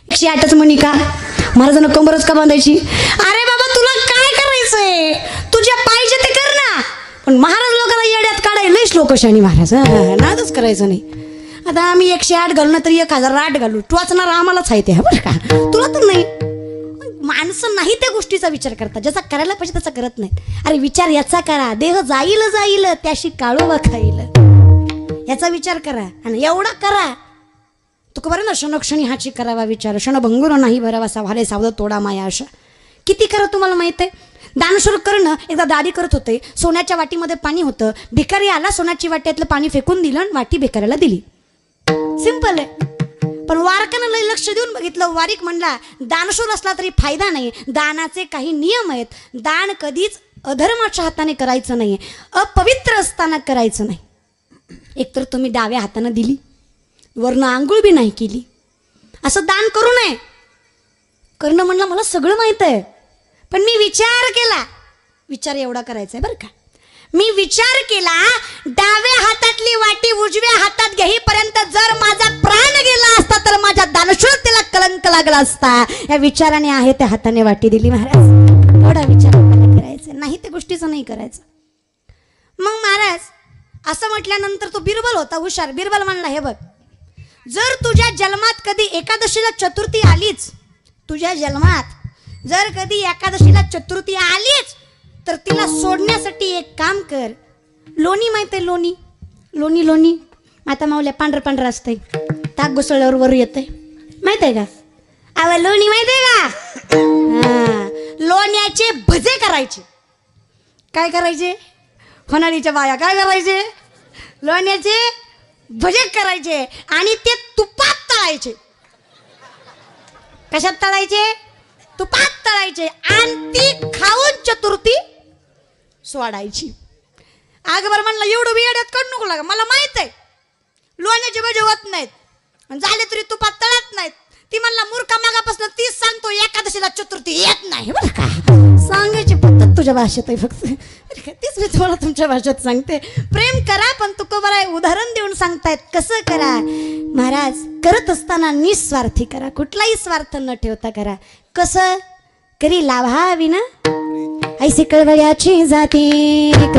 108च म्हणी का महाराजांना कंबरच का बांधायची? अरे बाबा तुला काय करायचंय, तुझ्या पाहिजे ते कर ना, पण महाराज लोकांना येड्यात काढायला लयच लोकशाही महाराज, नादच करायचं नाही. आता आम्ही 108 घालू ना तरी 1008 घालू, टोचणार आम्हालाच आहे ते, बरं का, तुला तर नाही. माणसं नाही त्या गोष्टीचा विचार करतात, ज्याचा करायला पाहिजे त्याचा करत नाही. अरे विचार याचा करा, देह जाईल जाईल त्याशी काळोबा खाईल, याचा विचार करा आणि एवढा करा. तुका बरं ना क्षणोक्षणी हाची करावा विचार, क्षणभंगुर नाही भरावा भाले सावध तोडा माया अशा. किती करा तुम्हाला माहित आहे. दानशूर करणं एकदा दाढी करत होते, सोन्याच्या वाटीमध्ये पाणी होतं, भिकारी आला, सोन्याची वाट्यातलं पाणी फेकून दिलं आणि वाटी भिकाऱ्याला दिली. सिंपल आहे. पण वारकानं लय लक्ष देऊन बघितलं, वारीक म्हणला दानशूर असला तरी फायदा नाही, दानाचे काही नियम आहेत. दान कधीच अधर्माच्या हाताने करायचं नाही, अपवित्र असताना करायचं नाही. एकतर तुम्ही डाव्या हाताने दिली, वरनं आंघोळ बी नाही केली, असं दान करू नये. करणं म्हणलं मला सगळं माहित आहे, पण मी विचार केला, विचार एवढा करायचा आहे बरं का. मी विचार केला, डाव्या हातातली वाटी उजव्या हातात घेईपर्यंत जर माझा प्राण गेला असता तर माझ्या दानशूरतेला कलंक लागला असता. या विचाराने आहे त्या हाताने वाटी दिली महाराज. थोडा विचार करायचा, नाही त्या गोष्टीचं नाही करायचं. मग महाराज असं म्हटल्यानंतर तो बिरबल होता हुशार. बिरबल म्हणला, हे बघ, जर तुझ्या जन्मात कधी एकादशीला चतुर्थी आलीच, तुझ्या जन्मात जर कधी एकादशीला चतुर्थी आलीच तर तिला सोडण्यासाठी एक काम कर. लोणी माहित आहे? लोणी लोणी लोणी आता मावल्या पांढरं पांढरं असतंय, ताक घुसळल्यावर वर येतंय, माहित आहे का? अव लोणी माहित आहे का? लोण्याचे भजे करायचे. काय करायचे? होणारीच्या बाया काय करायचे? लोण्याचे भजे करायचे आणि ते तुपात तळायचे. कशात तळायचे? तुपात तळायचे आणि ती खाऊन चतुर्थी सोडायची. आगबर म्हणला, एवढं बियाड्यात करू नको लागा, मला माहित आहे लोण्याचे भजे होत नाहीत, झाले तरी तुपात तळत नाहीत. ती म्हणला, मूर्खा मागापासून तीच सांगतो एकादशीला चतुर्थी येत नाही, बरं का. सांगायची पद्धत तुझ्या भाषेत आहे फक्त, तीच मी तुम्हाला तुमच्या भाषेत सांगते. प्रेम करा, पण तुकोबराय उदाहरण देऊन सांगतायत कसं करा. महाराज करत असताना निस्वार्थी करा, कुठलाही स्वार्थ न ठेवता करा. कसं? करी लाभावी ना ऐसी कळवळ्याची जाती, लाभावी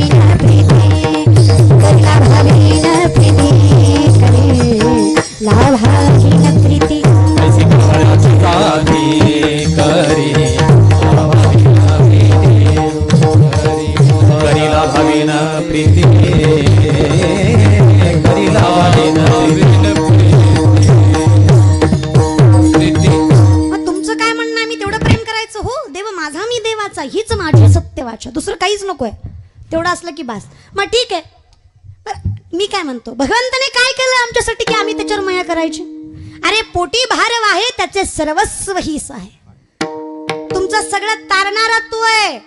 ना प्रीती, करी लाभावी ना प्रीती, करी लाभावी ना प्रीती, ऐसी कळवळ्याची जाती, करी लाभावी ना प्रीती, करी लाभावी ना प्रीती, करी लाभावी ना प्रीती. हीच माझी सत्य वाचा, दुसरं काहीच नकोय, तेवढं असलं की बस. मग ठीक आहे. मी काय म्हणतो, भगवंताने काय केलं आमच्यासाठी की आम्ही त्याच्यावर माया करायची? अरे पोटी भार वाहे त्याचे सर्वस्व हीच आहे, तुमचा सगळं तारणारा तो आहे,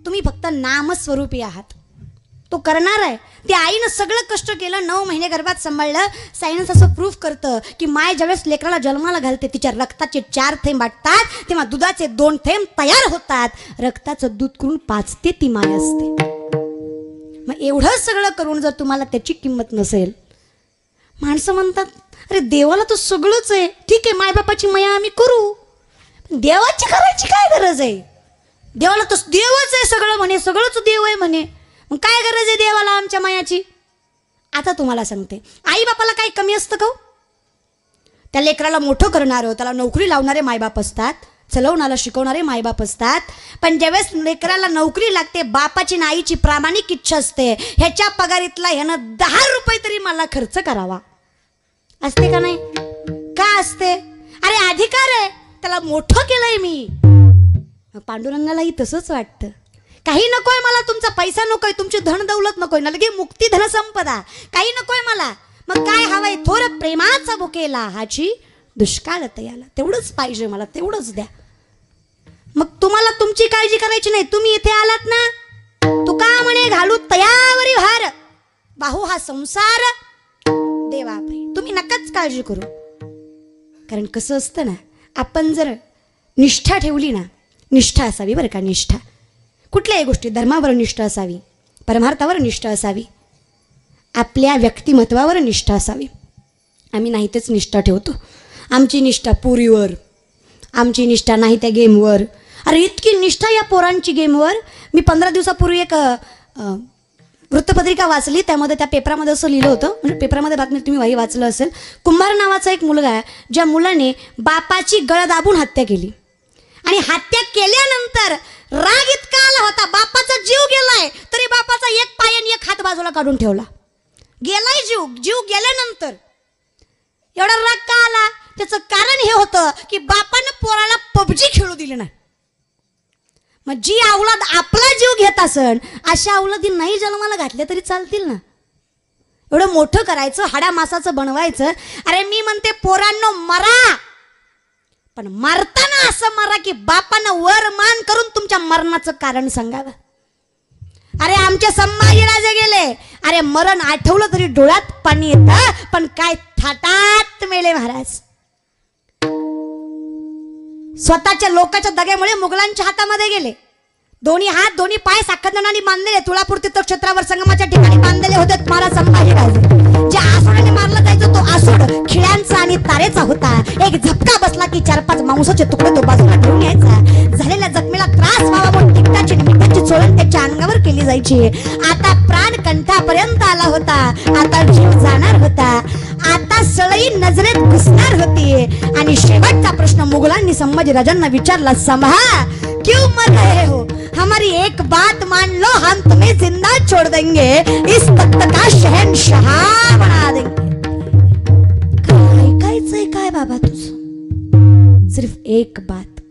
तुम्ही फक्त नामस्वरूपी आहात. तो करणार आहे. त्या आईनं सगळं कष्ट केलं, 9 महिने गर्भात सांभाळलं. सायन्स असं प्रूफ करतं की माय ज्यावेळेस लेकराला जन्माला घालते, तिच्या रक्ताचे 4 थेंब वाटतात, तेव्हा दुधाचे 2 थेंब तयार होतात. रक्ताचं दूध करून पाजते ती माय असते. मग एवढं सगळं करून जर तुम्हाला त्याची किंमत नसेल, माणसं म्हणतात अरे देवाला तर सगळंच आहे, ठीक आहे मायबापाची माया आम्ही करू, देवाची करायची काय गरज आहे? देवाला तर देवच आहे सगळं म्हणे, सगळंच देव आहे म्हणे, मग काय गरज आहे देवाला आमच्या मायाची? आता तुम्हाला सांगते, आई बापाला काही कमी असतं का? त्या लेकराला मोठं करणारं, त्याला नोकरी लावणारे मायबाप असतात, चलवणारा शिकवणारे मायबाप असतात. पण ज्यावेळेस लेकराला नोकरी लागते, बापाची ना आईची प्रामाणिक इच्छा असते, ह्याच्या पगारीतला ह्यानं 10 रुपये तरी मला खर्च करावा, असते का नाही? का असते? अरे अधिकार आहे, त्याला मोठं केलंय मी. पांडुरंगालाही तसंच वाटतं, काही नकोय मला, तुमचा पैसा नकोय, तुमची धन दौलत नकोय, नलगे मुक्ती धन संपदा काही नकोय मला. मग काय हवंय? थोर प्रेमाचा बुकेला हाची दुष्काळ तयाला, तेवढंच पाहिजे मला, तेवढंच द्या. मग तुम्हाला तुमची काळजी करायची नाही, तुम्ही इथे आलात ना, तुका म्हणे घालू तयावरी भार, बाहू हा संसार देवा, तुम्ही नकाच काळजी करू. कारण कसं असतं ना, आपण जर निष्ठा ठेवली ना, निष्ठा असावी बरं का, निष्ठा कुठल्याही गोष्टी, धर्मावर निष्ठा असावी, परमार्थावर निष्ठा असावी, आपल्या व्यक्तिमत्वावर निष्ठा असावी. आम्ही नाही तेच निष्ठा ठेवतो. आमची निष्ठा पुरीवर, आमची निष्ठा नाही त्या गेमवर. अरे इतकी निष्ठा या पोरांची गेमवर. मी 15 दिवसापूर्वी एक वृत्तपत्रिका वाचली. त्यामध्ये त्या पेपरामध्ये असं लिहिलं होतं, म्हणजे पेपरामध्ये बातमी तुम्ही वाही वाचलं असेल. कुंभार नावाचा एक मुलगा आहे, ज्या मुलाने बापाची गळ दाबून हत्या केली. आणि हत्या केल्यानंतर राग इतका आला होता, बापाचा जीव गेलाय तरी बापाचा एक पाय आणि एक हात बाजूला काढून ठेवला. गेलाय जीव गेल्यानंतर एवढा राग का आला? त्याचं कारण हे होतं की बापानं पोराला पबजी खेळू दिली नाही. मग जी अवलाद आपला जीव घेत असन अशा अवलादी नाही जन्माला घातल्या तरी चालतील ना. एवढं मोठं करायचं, हाडा मासाचं बनवायचं. अरे मी म्हणते पोरांनो मरा, पण मरताना असं मरा की बापानं वर मान करून तुमच्या मरणाचं कारण सांगावं. अरे आमचे संभाजीराजे गेले, अरे मरण आठवलं तरी डोळ्यात पाणी येतं, पण काय थाटात मेले महाराज. स्वतःच्या लोकांच्या दग्यामुळे मुघलांच्या हातामध्ये गेले. दोन्ही हात दोन्ही पाय साखरदानाने बांधलेले, तुळापूर तीर्थक्षेत्रावर संगमाच्या ठिकाणी बांधलेले होते महाराज संभाजीराजे. ज्या आसुडाने मारला जायचं तो आसूड खिळ्यांचा आणि तारेचा होता. एक झपका बसला की 4-5 मांसाचे तुकडे तो बाजूला ठेवून यायचा. झालेल्या जखमेला त्रास व्हावा म्हणून तिखटाची मिठाची चोळण त्याच्या अंगावर केली जायची. आता प्राण कंठापर्यंत आला होता, आता जीव जाणार होता, आता सळई नजरेत घुसणार होती. आणि शेवटचा प्रश्न मुघलांनी संभाजीराजांना विचारला, संभा क्यों मर रहे हो? हमारी एक बात मान लो, हम तुम्हें जिंदा छोड़ देंगे, इस तख्त का शहंशाह बना देंगे. काय बाबा तुझं? सिर्फ एक बात,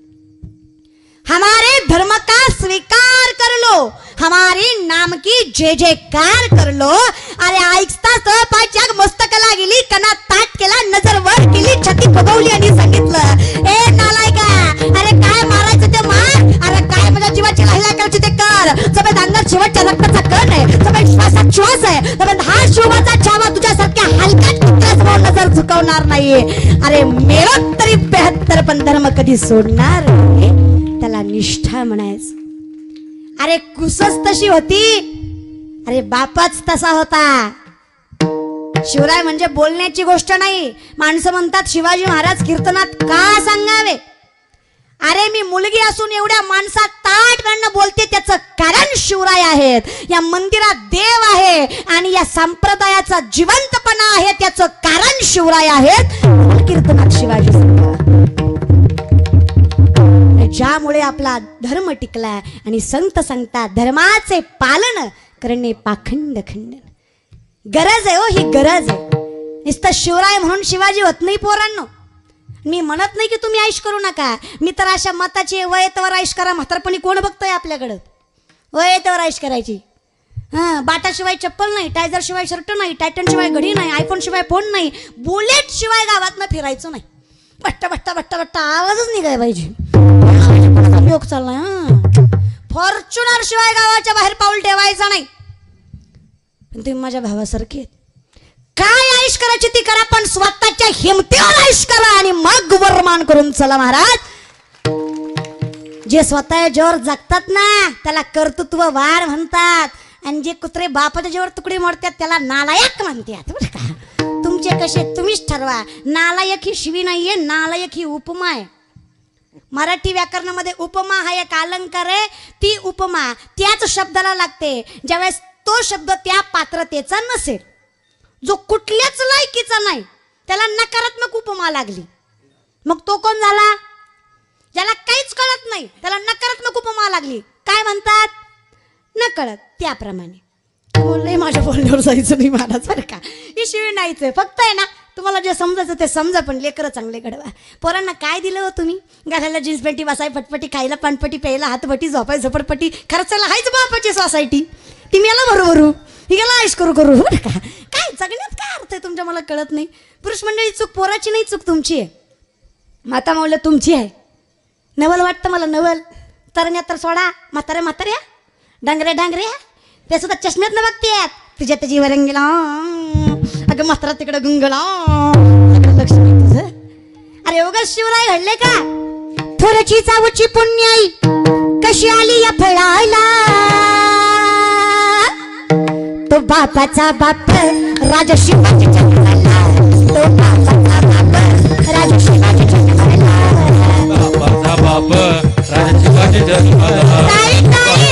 हमारे धर्म का स्वीकार कर लो, हमारे नाम की जय जयकार कर लो. अरे ऐकताच पाय मस्तकाला गेली, कणा ताट केला, नजर वर केली, छाती फुगवली आणि सांगितलं, ए नालायका, अरे काय मारायचं ते मार, अरे काय माझ्या जीवाची लाहिला करायची ते कर. सगळ्यात अंगात शेवटच्या रक्ताचा कण आहे, सगळ्यात श्वासात श्वास आहे, सगळ्यात हा शिवाचा छावा तुझ्यासारख्या हलक्यात कुत्र्यासमोर नजर झुकवणार नाहीये. अरे मेलो तरी 72, पण धर्म कधी सोडणार नाही, त्याला निष्ठा म्हणायचं. अरे कुसच तशी होती, अरे बापाच तसा होता. शिवराय म्हणजे बोलण्याची गोष्ट नाही. माणसं म्हणतात शिवाजी महाराज कीर्तनात का सांगावे. अरे मी मुलगी असून एवढ्या माणसात ताटपणे बोलते, त्याचं कारण शिवराय आहेत. या मंदिरात देव आहे आणि या संप्रदायाचा जिवंतपणा आहे, त्याचं कारण शिवराय आहेत. कीर्तनात शिवाजी सांगा, ज्यामुळे आपला धर्म टिकला. आणि संत सांगतात धर्माचे पालन करणे पाखंड खंडन. गरज आहे हो, ही गरज आहे. नुसतं शिवराय म्हणून शिवाजी होत नाही पोरांनो. मी म्हणत नाही की तुम्ही आयुष करू नका, मी तर अशा मताची वयेतवर आयुष करा. म्हातारपणी कोण बघतोय आपल्याकडं? वयेतवर आयुष करायची. बाटाशिवाय चप्पल नाही, टायझर शिवाय शर्ट नाही, टायटन शिवाय घडी नाही, आयफोन शिवाय फोन नाही, बुलेट शिवाय गावात फिरायचं नाही. बट्टा बट्टा बट्टा बट्टा आवाजच निघाय पाहिजे. योग चाललाय. फॉर्च्युनर शिवाय गावाच्या बाहेर पाऊल ठेवायचं नाही. पण तुम्ही माझ्या भावासारखे काय आयुष करायची ती करा, पण स्वतःच्या हिमतीवर आयुष करा आणि मग वरमान करून चला महाराज. जे स्वतः जेवर जगतात ना त्याला कर्तृत्ववान म्हणतात, आणि जे कुत्रे बापाच्या जेवर तुकडे मोडतात त्याला नालायक म्हणतात. बरं का, तुमचे कसे तुम्हीच ठरवा. नालायक ही शिवी नाहीये, नालायक ही उपमा आहे. मराठी व्याकरणामध्ये उपमा हा एक अलंकार आहे. ती उपमा त्याच शब्दाला लागते ज्यावेळेस तो शब्द त्या पात्रतेचा नसेल. जो कुठल्याच लायकीचा नाही त्याला नकारात्मक उपमा लागली. मग तो कोण झाला? ज्याला काहीच कळत नाही त्याला नकारात्मक उपमा लागली. काय म्हणतात? न कळत. त्याप्रमाणे बोलले माझ्या बोलण्यावर जायचं नाही महाराज. बरं का, ही शिवी नाहीच आहे. फक्त आहे ना तुम्हाला जे समजायचं ते समजा, पण लेकरं चांगले घडवा. पोरांना काय दिलं हो तुम्ही? घालायला जीन्स पॅन्टी, बसाय फटपटी, खायला पानपटी, प्यायला हातपटी, झोपाय झोपडपटी, खर्चाला हायच बापाची सोसायटी. ती मेला भरू ही गेला आयुष करू करू. बरं का, काय जगण्यात काय अर्थ आहे तुमच्या मला कळत नाही. पुरुष मंडळी चूक पोराची नाही, चूक तुमची आहे. माता माऊल्या तुमची आहे. नवल वाटतं मला नवल. तरण्या तर सोडा, म्हाताऱ्या म्हाताऱ्या, डांगऱ्या डांगऱ्या ते सुद्धा चष्म्यात न बघतेत. तुझ्या त्याची वरंगीला अगं म्हातारा तिकडं गुंगला लक्ष नाही तुझं. अरे उगाच शिवराय घडले का? थोरची चावची पुण्याई कशी आली या फळायला. तो बापाचा बाप राजा शिवाजी जन्माला, तो राजा शिवाजी जन्मला. बापाचा बाप राजा शिवाजी जन्मला. टाळी टाळी,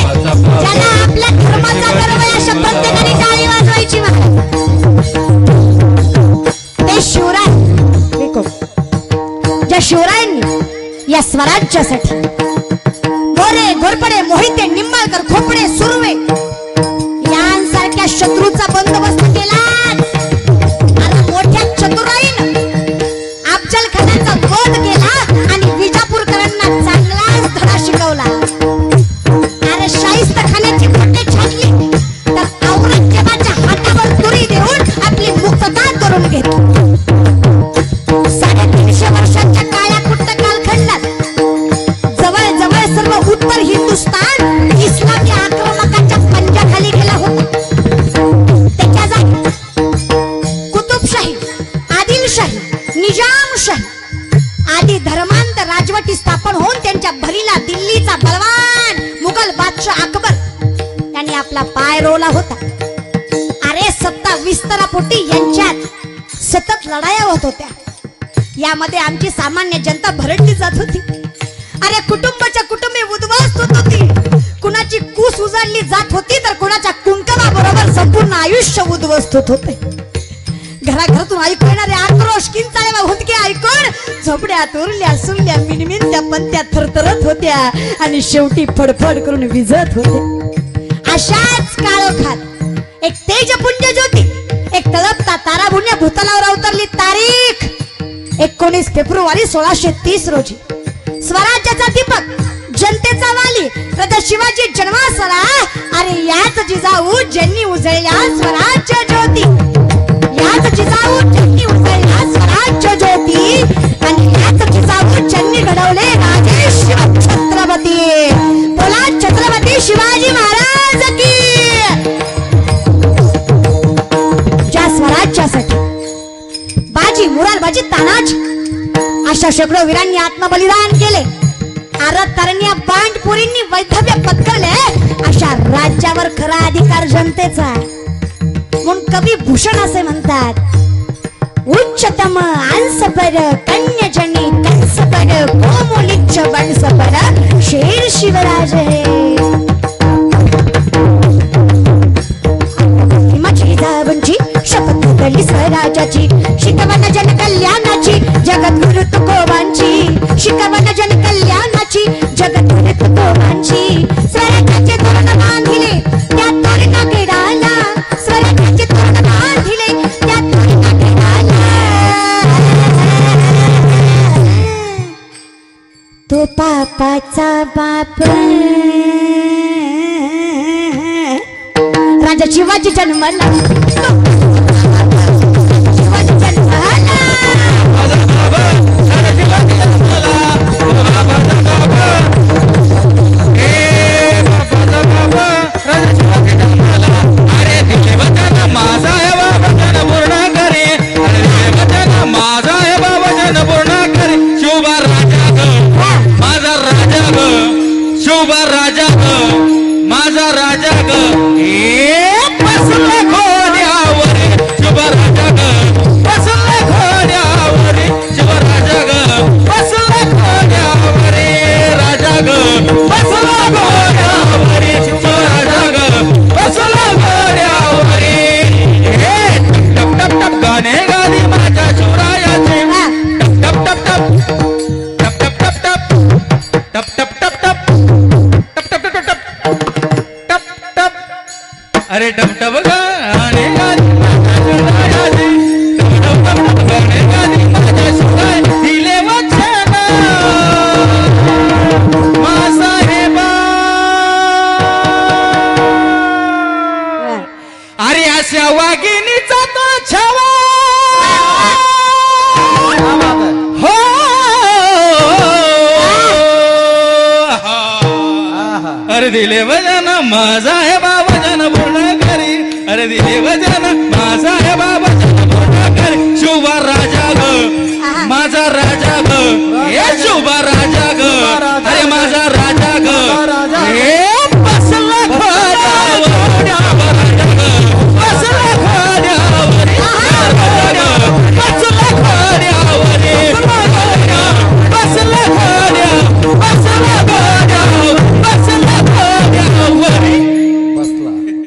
ज्याला आपल्या धर्माचा गर्व आहे अशा प्रत्येकाने टाळी वाजवायची. ते शिवराय, ज्या शिवरायांनी या स्वराज्यासाठी गोरे घोरपडे मोहिते निंबाळकर खोपडे सुर्वे यांसारख्या शत्रूचा बंदोबस्त केला. आणि मोठ्या चतुराईनं अफजल खानाचा वध केला आणि विजापूरकरांना चांगलाच धडा शिकवला. अरे शाहिस्त खानाची खोटे छाडली तर औरंगजेबाच्या हातावर तुरी देऊन आपली मुक्तता करून घेतली. 350 वर्षांच्या काळ्या कुट्ट कालखंडात जवळ सर्व उत्तर हिंदुस्थान इस्लामी आक्रमकांच्या पंजाखाली गेला होता. त्याच्या जागी कुतुबशाही, आदिलशाही, निजामशाही आदी धर्मांत राजवटी स्थापन होऊन त्यांच्या भरीला दिल्लीचा बलवान मुघल बादशाह अकबर यांनी आपला पाय रोवला होता. अरे सत्ता विस्तारापोटी यांच्यात सतत लढाया होत होत्या. यामध्ये आमची सामान्य जनता भरडली जात होती. अरे कुटुंबाच्या कुटुंबे उद्ध्वस्त होत होती. कुणाची कूस उजाडली जात होती तर कुणाच्या कुंकवाबरोबर संपूर्ण आयुष्य उद्ध्वस्त होत होते. घराघरातून ऐकू येणारे आक्रोश, किंचाळे व हुंदके ऐकून झोपड्यात उरल्या सुरल्या मिणमिणत्या पणत्या थरथरत होत्या आणि शेवटी फडफड करून विझत होते. अशाच काळोखात एक तेजपुंज ज्योती, एक तळपता ताराभुन्या भूतलावर अवतरली. तारीख 19 फेब्रुवारी 1630 रोजी. स्वराज्याचा दीपक, जनतेचा वाली राजा शिवाजी जन्मासला. अरे याच जिजाऊ ज्यांनी उजळल्या स्वराज्य ज्योती, याच जिजाऊ ज्यांनी उजळल्या स्वराज्य ज्योती आणि याच जिजाऊ ज्यांनी घडवले राजे शिव छत्रपती. बोला छत्रपती शिवाजी महाराज की. ज्या स्वराज्यासाठी बाजी, मुरारबाजी, तानाजी अशा शेकडो वीरांनी आत्मबलिदान केले, आरत तरण्या बांडपुरींनी वैधव्य पत्करले, अशा राज्यावर खरा अधिकार जनतेचा. म्हणून कवी भूषण असे म्हणतात, उच्चतम अंसपर कन्यजनी कंसपर कोमोलिच्छ वंशपर शेर शिवराज हे. शपथ घेतली स्वराज्याची, शिकवण जन कल्याणाची जगद्गुरु तुकोबांची. शिकवण जन कल्याणाची जगद्गुरु तुकोबांची. स्वराज्याचे तोरण बांधिले त्या तोरणा केडाला, स्वराज्याचे तोरण बांधिले त्या तोरणा केडाला. तो पापाचा बाप राजा शिवाजी जन्मला. अरे टपटप गाणे दिले वचन मासाहेबा. अरे अशा वाघिणीचा तो छावा हो. अरे दिले वचन माझा आहे बाबा जन पूर्ण करी. अरे दिले वचन माझा आहे बाबा जन पूर्ण करी. शुभा राजा ग माझा राजा ग हे शुभा राजा.